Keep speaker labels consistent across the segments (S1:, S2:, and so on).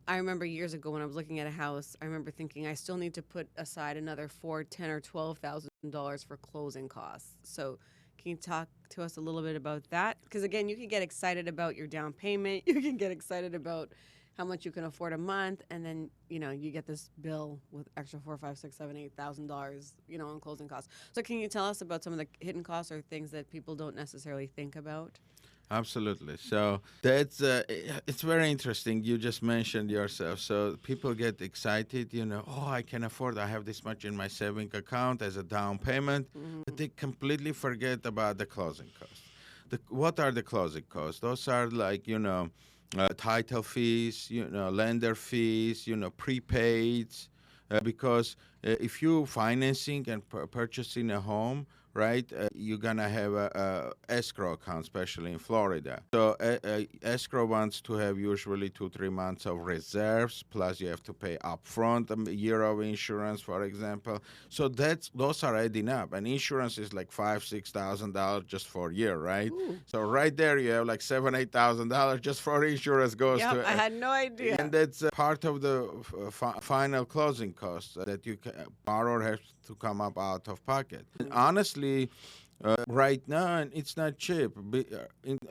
S1: I remember years ago when I was looking at a house, I remember thinking I still need to put aside another four, 10, or $12,000 for closing costs. So, can you talk to us a little bit about that? Because again, you can get excited about your down payment. You can get excited about how much you can afford a month, and then you get this bill with extra four, five, six, seven, $8,000, on closing costs. So, can you tell us about some of the hidden costs or things that people don't necessarily think about?
S2: Absolutely. So that's it's very interesting. You just mentioned yourself. So people get excited, oh, I can afford. I have this much in my saving account as a down payment, but
S1: Hmm.
S2: they completely forget about the closing costs. What are the closing costs? Those are like title fees, lender fees, prepaids, because if you financing and purchasing a home, right? You're gonna have a escrow account, especially in Florida. So escrow wants to have usually 2-3 months of reserves, plus you have to pay upfront a year of insurance, for example. So those are adding up, and insurance is like $5,000-6,000 just for a year, right?
S1: Ooh.
S2: So right there you have like $7,000-8,000 just for insurance goes
S1: Yep,
S2: to,
S1: I had no
S2: and
S1: idea.
S2: that's part of the final closing costs that borrower has to come up out of pocket. And honestly, right now it's not cheap.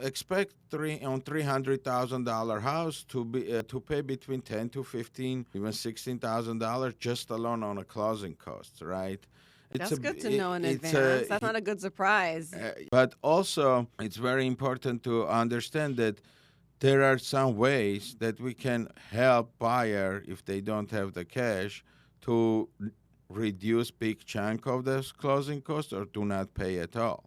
S2: Expect $300,000 house to pay between 10 to 15, even $16,000 just alone on a closing costs, right?
S1: That's good to know in
S2: It's
S1: advance. That's not a good surprise.
S2: but also it's very important to understand that there are some ways that we can help buyer if they don't have the cash to reduce big chunk of those closing costs or do not pay at all.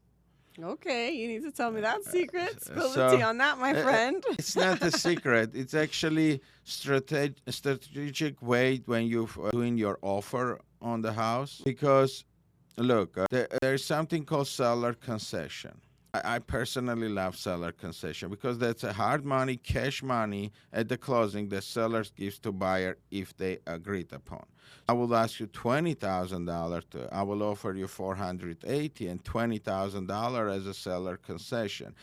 S1: Okay, you need to tell me that secret. Spill the tea
S2: So
S1: on that, my
S2: uh,
S1: friend.
S2: it's not a secret. It's actually strategic way when you doing your offer on the house because look, there's something called seller concession. I personally love seller concession because that's a hard money, cash money at the closing the sellers gives to buyer if they agreed upon. I will ask you $20,000 to. I will offer you 480 and $20,000 as a seller concession.